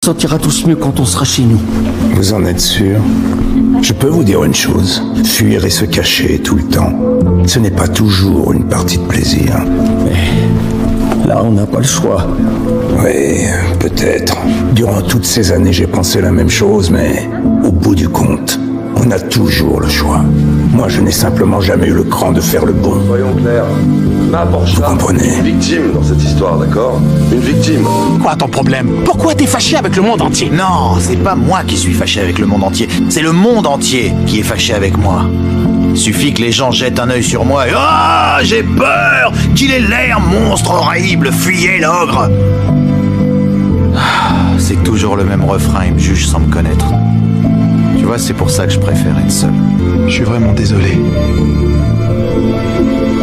sentira tous mieux quand on sera chez nous. Vous en êtes sûr? Je peux vous dire une chose. Fuir et se cacher tout le temps, ce n'est pas toujours une partie de plaisir. Mais là, on n'a pas le choix. Oui, peut-être. Durant toutes ces années, j'ai pensé la même chose, mais au bout du compte, on a toujours le choix. Moi, je n'ai simplement jamais eu le cran de faire le bon. Soyons clairs. Ma Porsche, Vous comprenez? une victime dans cette histoire, d'accord? Une victime. Quoi ton problème? Pourquoi t'es fâché avec le monde entier? Non, c'est pas moi qui suis fâché avec le monde entier. C'est le monde entier qui est fâché avec moi. Suffit que les gens jettent un œil sur moi et... Ah, j'ai peur qu'il ait l'air monstre horrible, fuyez l'ogre. C'est toujours le même refrain, il me juge sans me connaître. Tu vois, c'est pour ça que je préfère être seul. Je suis vraiment désolé.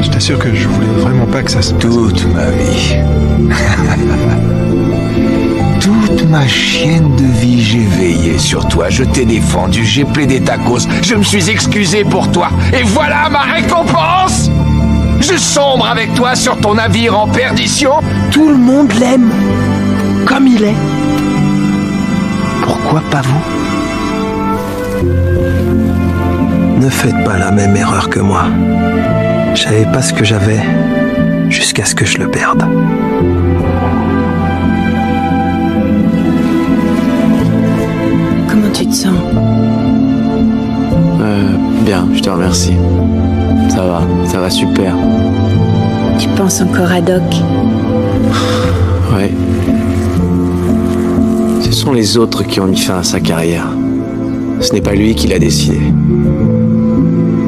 Je t'assure que je voulais vraiment pas que ça se passe. Toute ma vie. Toute ma chienne de vie, j'ai veillé sur toi. Je t'ai défendu, j'ai plaidé ta cause. Je me suis excusé pour toi. Et voilà ma récompense! Je sombre avec toi sur ton navire en perdition. Tout le monde l'aime. Comme il est. Pourquoi pas vous? Ne faites pas la même erreur que moi. Je savais pas ce que j'avais jusqu'à ce que je le perde. Comment tu te sens? Bien, je te remercie. Ça va super. Tu penses encore à Doc? Ouais. Ce sont les autres qui ont mis fin à sa carrière. Ce n'est pas lui qui l'a décidé.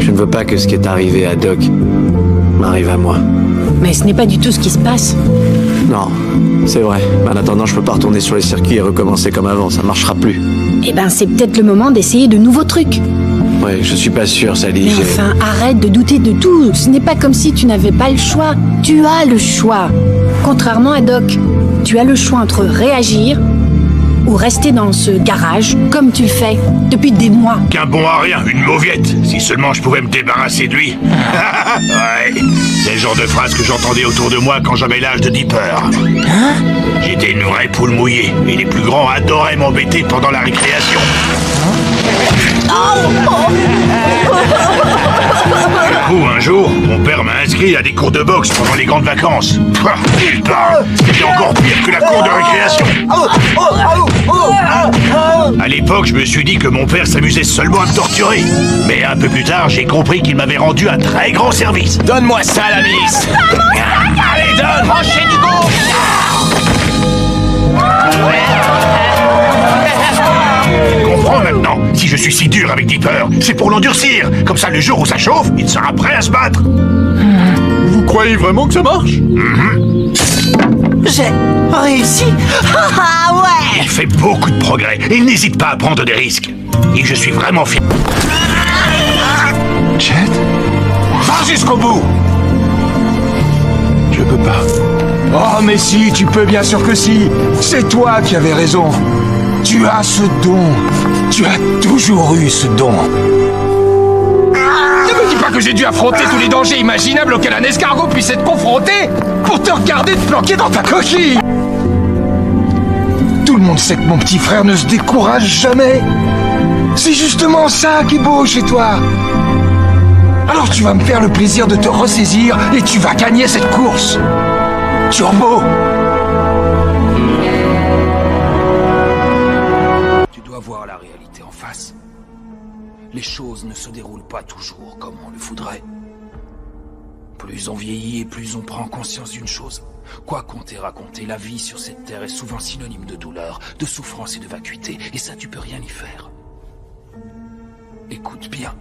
Je ne veux pas que ce qui est arrivé à Doc m'arrive à moi. Mais ce n'est pas du tout ce qui se passe. Non, c'est vrai. Mais en attendant, je peux pas retourner sur les circuits et recommencer comme avant. Ça marchera plus. Eh ben, c'est peut-être le moment d'essayer de nouveaux trucs. Ouais, je suis pas sûr, Sally. Mais enfin, arrête de douter de tout. Ce n'est pas comme si tu n'avais pas le choix. Tu as le choix. Contrairement à Doc, tu as le choix entre réagir ou rester dans ce garage, comme tu le fais, depuis des mois. Qu'un bon à rien, une mauviette. Si seulement je pouvais me débarrasser de lui. Ouais, c'est le genre de phrase que j'entendais autour de moi quand j'avais l'âge de Dipper. Hein? J'étais une vraie poule mouillée, et les plus grands adoraient m'embêter pendant la récréation. Du coup, un jour, mon père m'a inscrit à des cours de boxe pendant les grandes vacances. C'était encore pire que la cour de récréation. À l'époque, je me suis dit que mon père s'amusait seulement à me torturer. Mais un peu plus tard, j'ai compris qu'il m'avait rendu un très grand service. Donne-moi ça, la milice. Allez, donne! Branchez du go. Comprends maintenant, si je suis si dur avec Dipper, c'est pour l'endurcir. Comme ça, le jour où ça chauffe, il sera prêt à se battre. Vous croyez vraiment que ça marche? J'ai réussi. Ah ouais. Il fait beaucoup de progrès et il n'hésite pas à prendre des risques. Et je suis vraiment fier. Jet? Va jusqu'au bout! Je peux pas. Oh mais si, tu peux, bien sûr que si. C'est toi qui avais raison. Tu as ce don. Tu as toujours eu ce don. Ne me dis pas que j'ai dû affronter tous les dangers imaginables auxquels un escargot puisse être confronté pour te regarder te planquer dans ta coquille. Tout le monde sait que mon petit frère ne se décourage jamais. C'est justement ça qui est beau chez toi. Alors tu vas me faire le plaisir de te ressaisir et tu vas gagner cette course. Turbo! Tu dois voir la réalité en face. Les choses ne se déroulent pas toujours comme on le voudrait. Plus on vieillit et plus on prend conscience d'une chose. Quoi qu'on t'ait raconté, la vie sur cette terre est souvent synonyme de douleur, de souffrance et de vacuité. Et ça, tu peux rien y faire. Écoute bien.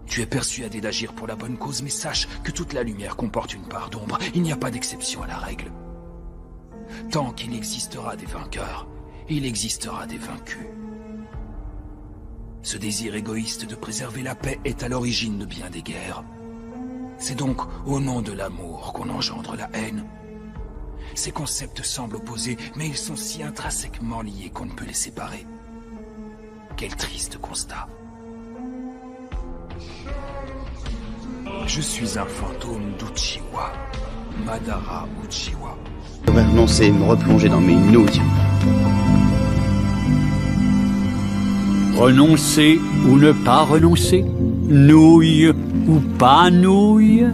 Tu es persuadé d'agir pour la bonne cause, mais sache que toute la lumière comporte une part d'ombre. Il n'y a pas d'exception à la règle. Tant qu'il existera des vainqueurs, il existera des vaincus. Ce désir égoïste de préserver la paix est à l'origine de bien des guerres. C'est donc au nom de l'amour qu'on engendre la haine. Ces concepts semblent opposés, mais ils sont si intrinsèquement liés qu'on ne peut les séparer. Quel triste constat. Je suis un fantôme d'Uchiwa, Madara Uchiwa. Je devrais renoncer et me replonger dans mes nouilles. Renoncer ou ne pas renoncer? Nouille ou pas nouille?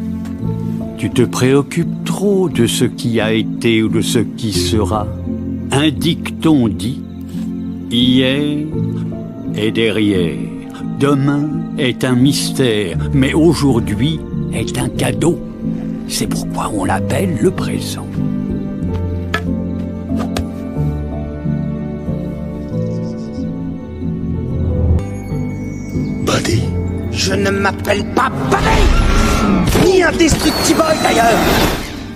Tu te préoccupes trop de ce qui a été ou de ce qui sera. Un dicton dit: hier est derrière, demain est un mystère, mais aujourd'hui est un cadeau. C'est pourquoi on l'appelle le présent. Buddy? Je ne m'appelle pas Buddy! Ni Indestructiboy d'ailleurs!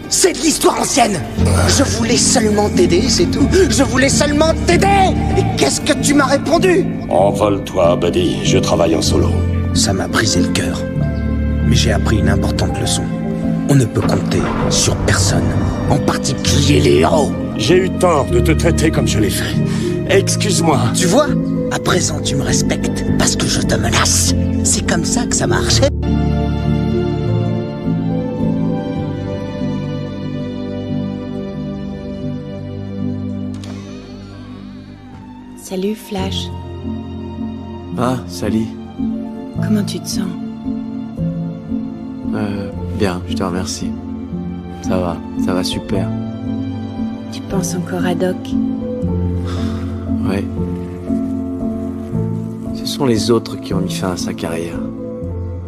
C'est de l'histoire ancienne! Je voulais seulement t'aider, c'est tout. Je voulais seulement t'aider! Et qu'est-ce que tu m'as répondu? Envole-toi, Buddy. Je travaille en solo. Ça m'a brisé le cœur. Mais j'ai appris une importante leçon. On ne peut compter sur personne, en particulier les héros. J'ai eu tort de te traiter comme je l'ai fait. Excuse-moi. Tu vois? À présent, tu me respectes parce que je te menace. C'est comme ça que ça marche. Salut Flash. Ah, Sally. Comment tu te sens? Bien, je te remercie. Ça va super. Tu penses encore à Doc? Ouais. Ce sont les autres qui ont mis fin à sa carrière.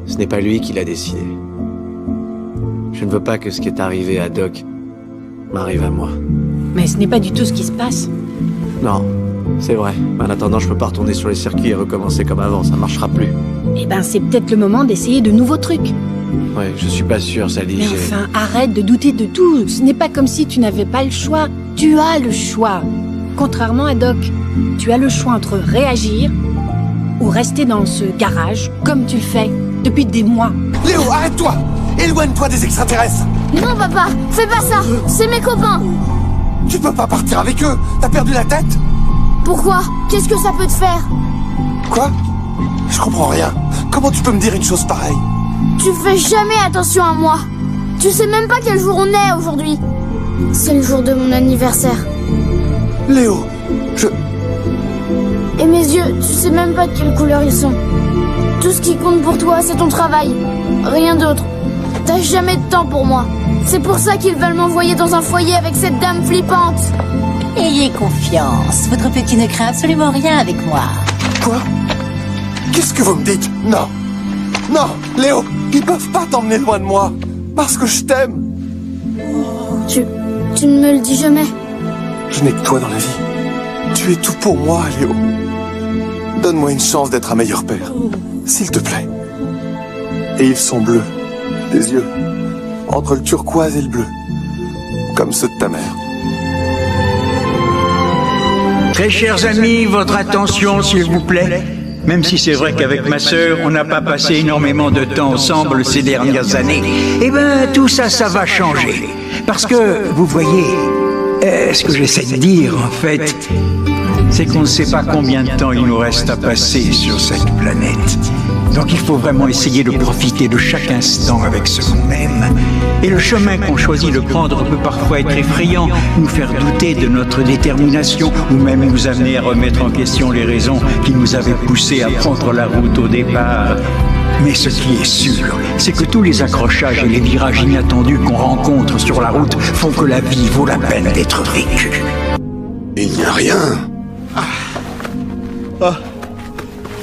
Ce n'est pas lui qui l'a décidé. Je ne veux pas que ce qui est arrivé à Doc m'arrive à moi. Mais ce n'est pas du tout ce qui se passe. Non, c'est vrai. En attendant, je peux pas retourner sur les circuits et recommencer comme avant, ça marchera plus. Eh ben, c'est peut-être le moment d'essayer de nouveaux trucs. Ouais, je suis pas sûr, Sally. Mais enfin, arrête de douter de tout. Ce n'est pas comme si tu n'avais pas le choix. Tu as le choix. Contrairement à Doc, tu as le choix entre réagir ou rester dans ce garage, comme tu le fais depuis des mois. Léo, arrête-toi! Éloigne-toi des extraterrestres! Non, papa, fais pas ça! C'est mes copains! Tu peux pas partir avec eux! T'as perdu la tête? Pourquoi? Qu'est-ce que ça peut te faire? Quoi? Je comprends rien. Comment tu peux me dire une chose pareille? Tu fais jamais attention à moi. Tu sais même pas quel jour on est aujourd'hui. C'est le jour de mon anniversaire. Léo, Et mes yeux, tu sais même pas de quelle couleur ils sont. Tout ce qui compte pour toi, c'est ton travail. Rien d'autre. T'as jamais de temps pour moi. C'est pour ça qu'ils veulent m'envoyer dans un foyer avec cette dame flippante. Ayez confiance. Votre petit ne craint absolument rien avec moi. Quoi? Qu'est-ce que vous me dites? Non. Non, Léo, ils peuvent pas t'emmener loin de moi. Parce que je t'aime. Tu ne me le dis jamais. Je n'ai que toi dans la vie. Tu es tout pour moi, Léo. Donne-moi une chance d'être un meilleur père. S'il te plaît. Et ils sont bleus. Tes yeux. Entre le turquoise et le bleu. Comme ceux de ta mère. Très chers amis, votre attention s'il vous plaît. Même si c'est vrai qu'avec ma sœur, on n'a pas passé énormément de temps ensemble ces dernières années, eh ben tout ça, ça va changer. Parce que, vous voyez, ce que j'essaie de dire, en fait, c'est qu'on ne sait pas combien de temps il nous reste à passer sur cette planète. Donc il faut vraiment essayer de profiter de chaque instant avec ce qu'on aime. Et le chemin qu'on choisit de prendre peut parfois être effrayant, nous faire douter de notre détermination ou même nous amener à remettre en question les raisons qui nous avaient poussés à prendre la route au départ. Mais ce qui est sûr, c'est que tous les accrochages et les virages inattendus qu'on rencontre sur la route font que la vie vaut la peine d'être vécue. Il n'y a rien. Oh.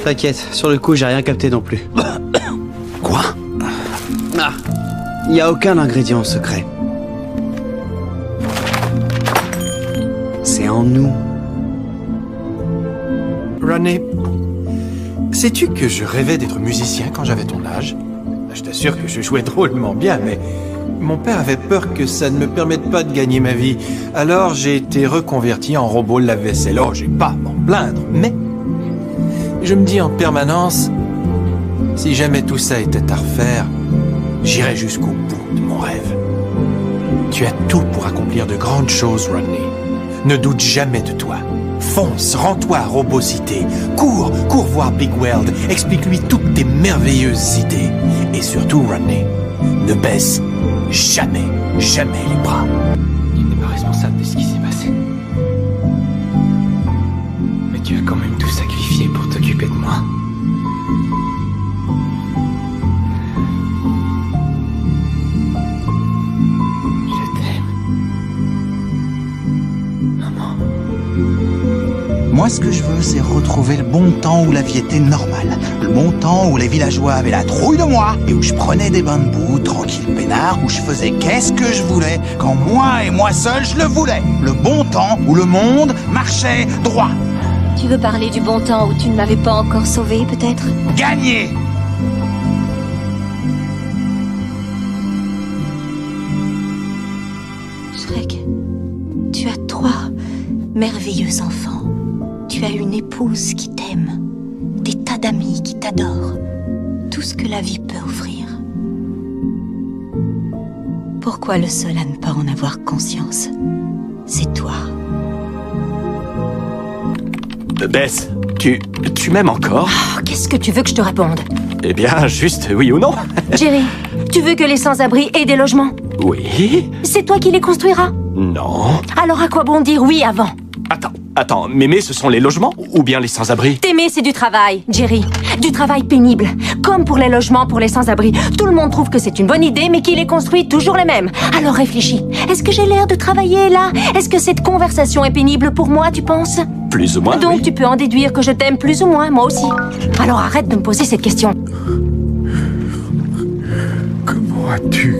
T'inquiète, sur le coup, j'ai rien capté non plus. Quoi? Ah, il n'y a aucun ingrédient secret. C'est en nous. Ronnie, sais-tu que je rêvais d'être musicien quand j'avais ton âge? Je t'assure que je jouais drôlement bien, mais mon père avait peur que ça ne me permette pas de gagner ma vie. Alors j'ai été reconverti en robot lave-vaisselle. Oh, j'ai pas à m'en plaindre, mais je me dis en permanence, si jamais tout ça était à refaire, j'irais jusqu'au bout de mon rêve. Tu as tout pour accomplir de grandes choses, Rodney. Ne doute jamais de toi. Fonce, rends-toi à Robocité. Cours voir Big Weld. Explique-lui toutes tes merveilleuses idées. Et surtout, Rodney, ne baisse jamais les bras. Il n'est pas responsable de ce qui s'est passé. Mais tu as quand même tout sacrifié pour t'occuper de moi. Moi, ce que je veux, c'est retrouver le bon temps où la vie était normale. Le bon temps où les villageois avaient la trouille de moi et où je prenais des bains de boue, tranquille peinard, où je faisais qu'est-ce que je voulais, quand moi et moi seul je le voulais. Le bon temps où le monde marchait droit. Tu veux parler du bon temps où tu ne m'avais pas encore sauvé, peut-être? Gagné! Shrek, tu as 3 merveilleux enfants. Tu as une épouse qui t'aime, des tas d'amis qui t'adorent, tout ce que la vie peut offrir. Pourquoi le seul à ne pas en avoir conscience, c'est toi? Bess, tu m'aimes encore? Oh, qu'est-ce que tu veux que je te réponde? Eh bien, juste oui ou non. Jerry, tu veux que les sans-abri aient des logements? Oui. C'est toi qui les construiras? Non. Alors à quoi bon dire oui avant? Attends, m'aimer, ce sont les logements ou bien les sans-abri? T'aimer, c'est du travail, Jerry. Du travail pénible. Comme pour les logements pour les sans-abri. Tout le monde trouve que c'est une bonne idée, mais qui les construit toujours les mêmes. Alors réfléchis. Est-ce que j'ai l'air de travailler là? Est-ce que cette conversation est pénible pour moi, tu penses? Plus ou moins, Donc oui. tu peux en déduire que je t'aime plus ou moins, moi aussi. Alors arrête de me poser cette question. Comment as-tu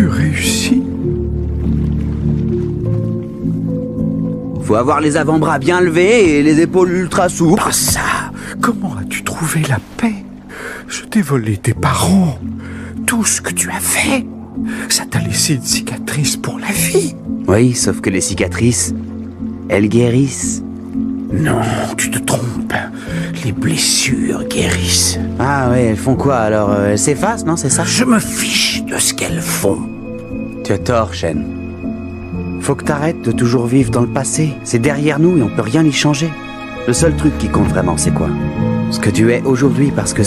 réussi? Faut avoir les avant-bras bien levés et les épaules ultra souples. Pas ça. Comment as-tu trouvé la paix? Je t'ai volé tes parents. Tout ce que tu as fait, ça t'a laissé une cicatrice pour la vie. Oui, sauf que les cicatrices, elles guérissent. Non, tu te trompes. Les blessures guérissent. Ah ouais, elles font quoi alors? Elles s'effacent, non, c'est ça? Je me fiche de ce qu'elles font. Tu as tort, Shen. Faut que t'arrêtes de toujours vivre dans le passé. C'est derrière nous et on peut rien y changer. Le seul truc qui compte vraiment, c'est quoi? Ce que tu es aujourd'hui, parce que